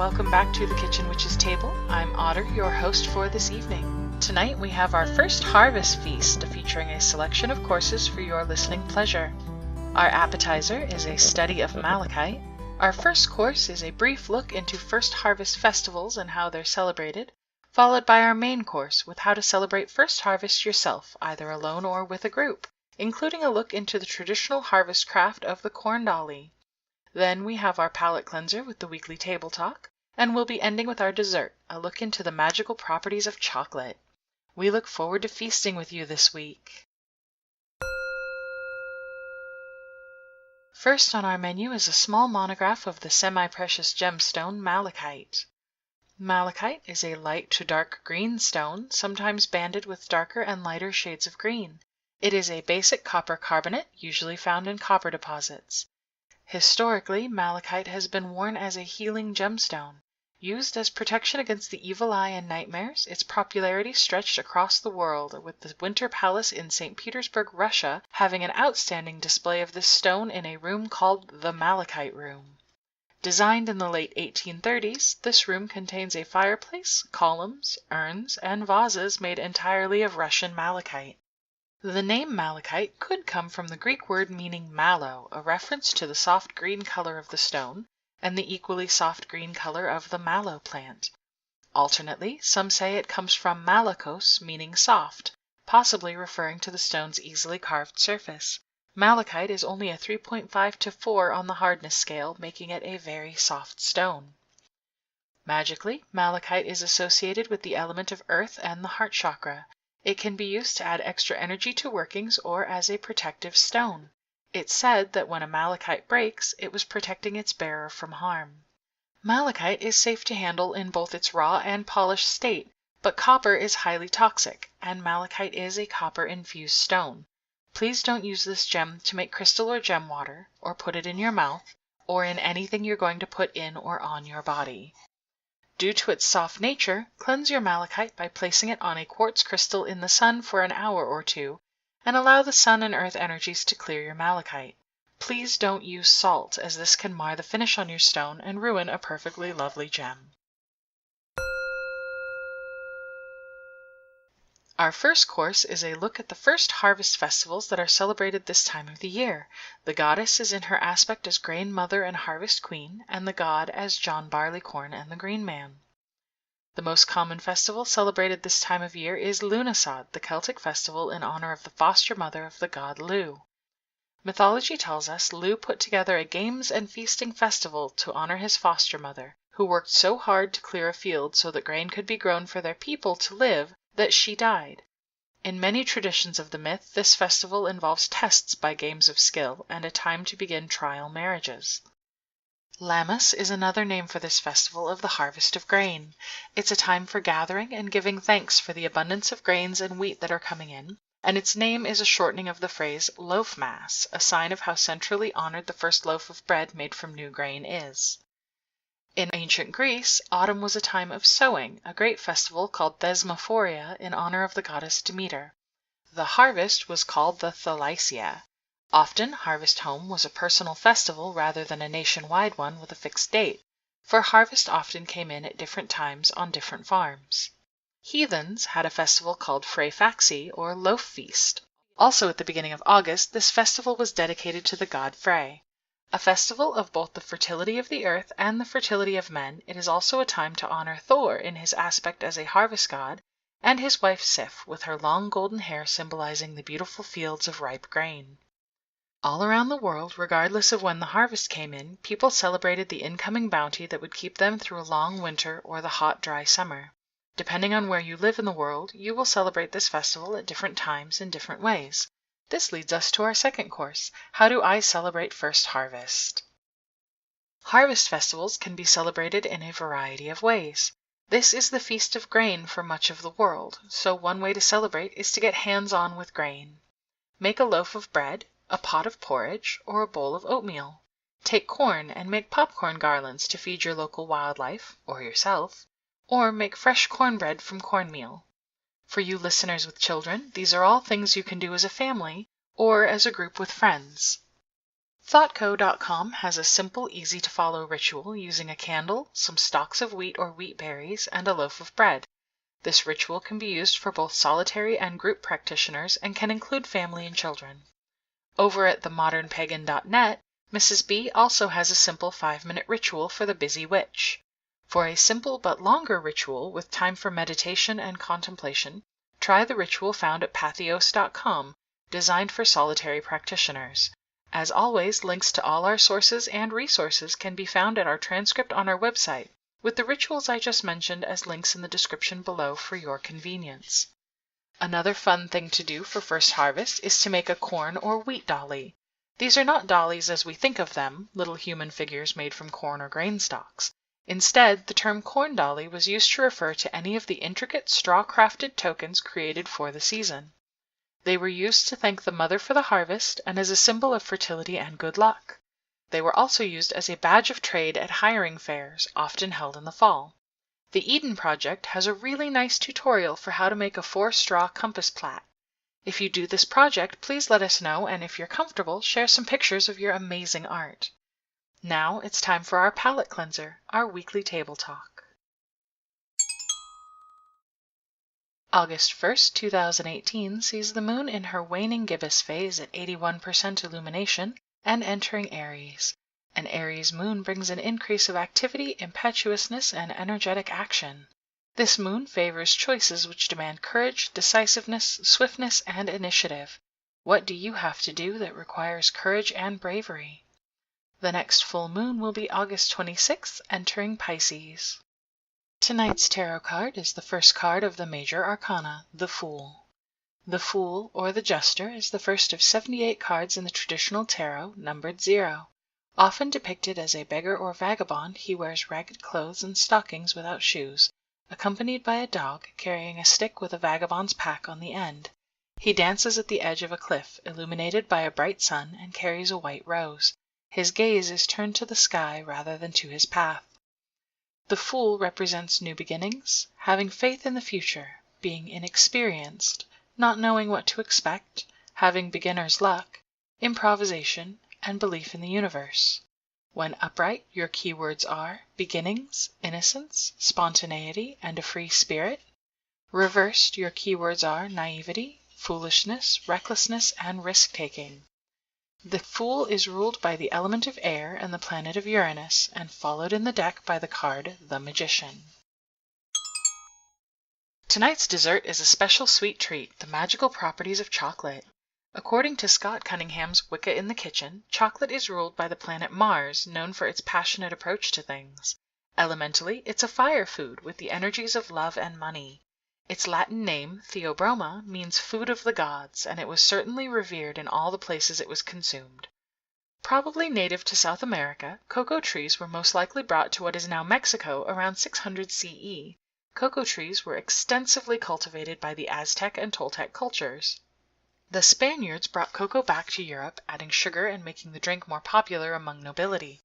welcome back to the Kitchen Witch's Table. I'm Otter, your host for this evening. Tonight we have our first harvest feast featuring a selection of courses for your listening pleasure. Our appetizer is a study of Malachite. Our first course is a brief look into first harvest festivals and how they're celebrated, followed by our main course with how to celebrate first harvest yourself, either alone or with a group, including a look into the traditional harvest craft of the corn dolly. Then we have our palate cleanser with the weekly table talk, and we'll be ending with our dessert, a look into the magical properties of chocolate. We look forward to feasting with you this week. First on our menu is a small monograph of the semi-precious gemstone malachite. Malachite is a light to dark green stone, sometimes banded with darker and lighter shades of green. It is a basic copper carbonate, usually found in copper deposits. Historically, malachite has been worn as a healing gemstone. Used as protection against the evil eye and nightmares, its popularity stretched across the world, with the Winter Palace in St. Petersburg, Russia, having an outstanding display of this stone in a room called the Malachite Room. Designed in the late 1830s, this room contains a fireplace, columns, urns, and vases made entirely of Russian malachite. The name malachite could come from the Greek word meaning mallow, a reference to the soft green color of the stone, and the equally soft green color of the mallow plant. Alternately, some say it comes from malachos, meaning soft, possibly referring to the stone's easily carved surface. Malachite is only a 3.5 to 4 on the hardness scale, making it a very soft stone. Magically, malachite is associated with the element of earth and the heart chakra. It can be used to add extra energy to workings or as a protective stone. It's said that when a malachite breaks, it was protecting its bearer from harm. Malachite is safe to handle in both its raw and polished state, but copper is highly toxic, and malachite is a copper-infused stone. Please don't use this gem to make crystal or gem water, or put it in your mouth, or in anything you're going to put in or on your body. Due to its soft nature, cleanse your malachite by placing it on a quartz crystal in the sun for an hour or two, and allow the sun and earth energies to clear your malachite. Please don't use salt, as this can mar the finish on your stone and ruin a perfectly lovely gem. Our first course is a look at the first harvest festivals that are celebrated this time of the year. The goddess is in her aspect as Grain Mother and Harvest Queen, and the god as John Barleycorn and the Green Man. The most common festival celebrated this time of year is Lughnasadh, the Celtic festival in honor of the foster mother of the god Lugh. Mythology tells us Lugh put together a games and feasting festival to honor his foster mother, who worked so hard to clear a field so that grain could be grown for their people to live that she died. In many traditions of the myth, this festival involves tests by games of skill and a time to begin trial marriages. Lammas is another name for this festival of the harvest of grain. It's a time for gathering and giving thanks for the abundance of grains and wheat that are coming in, and its name is a shortening of the phrase loaf mass, a sign of how centrally honored the first loaf of bread made from new grain is. In ancient Greece, autumn was a time of sowing, a great festival called Thesmophoria in honor of the goddess Demeter. The harvest was called the Thalysia. Often, Harvest Home was a personal festival rather than a nationwide one with a fixed date, for harvest often came in at different times on different farms. Heathens had a festival called Freyfaxi, or Loaf Feast. Also at the beginning of August, this festival was dedicated to the god Frey. A festival of both the fertility of the earth and the fertility of men, it is also a time to honor Thor in his aspect as a harvest god, and his wife Sif with her long golden hair symbolizing the beautiful fields of ripe grain. All around the world, regardless of when the harvest came in, people celebrated the incoming bounty that would keep them through a long winter or the hot, dry summer. Depending on where you live in the world, you will celebrate this festival at different times in different ways. This leads us to our second course, How Do I Celebrate First Harvest? Harvest festivals can be celebrated in a variety of ways. This is the feast of grain for much of the world, so one way to celebrate is to get hands-on with grain. Make a loaf of bread, a pot of porridge, or a bowl of oatmeal. Take corn and make popcorn garlands to feed your local wildlife, or yourself, or make fresh cornbread from cornmeal. For you listeners with children, these are all things you can do as a family or as a group with friends. ThoughtCo.com has a simple, easy-to-follow ritual using a candle, some stalks of wheat or wheat berries, and a loaf of bread. This ritual can be used for both solitary and group practitioners and can include family and children. Over at themodernpagan.net, Mrs. B also has a simple 5-minute ritual for the busy witch. For a simple but longer ritual with time for meditation and contemplation, try the ritual found at pathos.com, designed for solitary practitioners. As always, links to all our sources and resources can be found at our transcript on our website, with the rituals I just mentioned as links in the description below for your convenience. Another fun thing to do for first harvest is to make a corn or wheat dolly. These are not dollies as we think of them, little human figures made from corn or grain stalks. Instead, the term corn dolly was used to refer to any of the intricate straw-crafted tokens created for the season. They were used to thank the mother for the harvest and as a symbol of fertility and good luck. They were also used as a badge of trade at hiring fairs, often held in the fall. The Eden Project has a really nice tutorial for how to make a 4-straw compass plait. If you do this project, please let us know, and if you're comfortable, share some pictures of your amazing art. Now it's time for our palette cleanser, our weekly table talk. August 1st, 2018 sees the moon in her waning gibbous phase at 81% illumination and entering Aries. An Aries moon brings an increase of activity, impetuousness, and energetic action. This moon favors choices which demand courage, decisiveness, swiftness, and initiative. What do you have to do that requires courage and bravery? The next full moon will be August 26th, entering Pisces. Tonight's tarot card is the first card of the major arcana, the Fool. The Fool, or the Jester, is the first of 78 cards in the traditional tarot, numbered 0. Often depicted as a beggar or vagabond, he wears ragged clothes and stockings without shoes, accompanied by a dog carrying a stick with a vagabond's pack on the end. He dances at the edge of a cliff, illuminated by a bright sun, and carries a white rose. His gaze is turned to the sky rather than to his path. The Fool represents new beginnings, having faith in the future, being inexperienced, not knowing what to expect, having beginner's luck, improvisation, and belief in the universe. When upright, your keywords are beginnings, innocence, spontaneity, and a free spirit. Reversed, your keywords are naivety, foolishness, recklessness, and risk-taking. The Fool is ruled by the element of air and the planet of Uranus, and followed in the deck by the card the Magician. Tonight's dessert is a special sweet treat, the magical properties of chocolate. According to Scott Cunningham's Wicca in the Kitchen, chocolate is ruled by the planet Mars, known for its passionate approach to things. Elementally, it's a fire food with the energies of love and money. Its Latin name, Theobroma, means food of the gods, and it was certainly revered in all the places it was consumed. Probably native to South America, cocoa trees were most likely brought to what is now Mexico around 600 CE. Cocoa trees were extensively cultivated by the Aztec and Toltec cultures. The Spaniards brought cocoa back to Europe, adding sugar and making the drink more popular among nobility.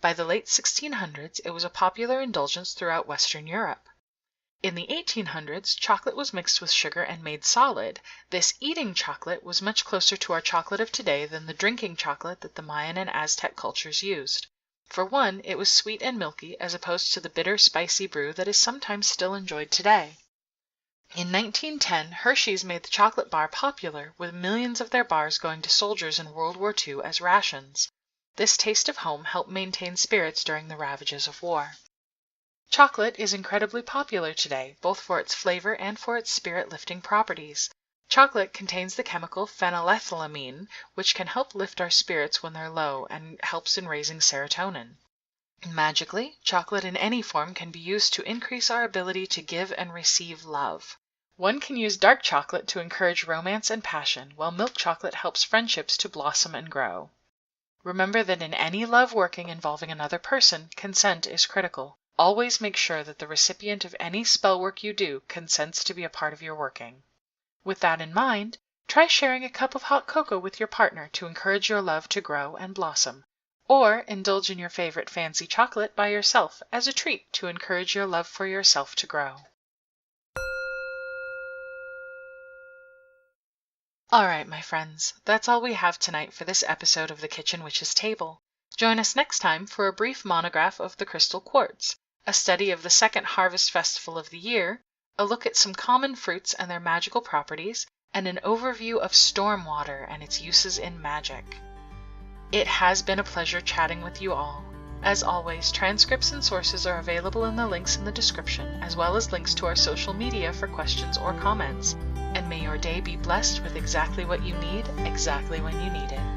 By the late 1600s, it was a popular indulgence throughout Western Europe. In the 1800s, chocolate was mixed with sugar and made solid. This eating chocolate was much closer to our chocolate of today than the drinking chocolate that the Mayan and Aztec cultures used. For one, it was sweet and milky as opposed to the bitter, spicy brew that is sometimes still enjoyed today. In 1910, Hershey's made the chocolate bar popular, with millions of their bars going to soldiers in World War II as rations. This taste of home helped maintain spirits during the ravages of war. Chocolate is incredibly popular today, both for its flavor and for its spirit-lifting properties. Chocolate contains the chemical phenylethylamine, which can help lift our spirits when they're low and helps in raising serotonin. Magically, chocolate in any form can be used to increase our ability to give and receive love. One can use dark chocolate to encourage romance and passion, while milk chocolate helps friendships to blossom and grow. Remember that in any love working involving another person, consent is critical. Always make sure that the recipient of any spell work you do consents to be a part of your working. With that in mind, try sharing a cup of hot cocoa with your partner to encourage your love to grow and blossom. Or indulge in your favorite fancy chocolate by yourself as a treat to encourage your love for yourself to grow. All right, my friends, that's all we have tonight for this episode of the Kitchen Witch's Table. Join us next time for a brief monograph of the crystal quartz, a study of the second harvest festival of the year, a look at some common fruits and their magical properties, and an overview of storm water and its uses in magic. It has been a pleasure chatting with you all. As always, transcripts and sources are available in the links in the description, as well as links to our social media for questions or comments. And may your day be blessed with exactly what you need, exactly when you need it.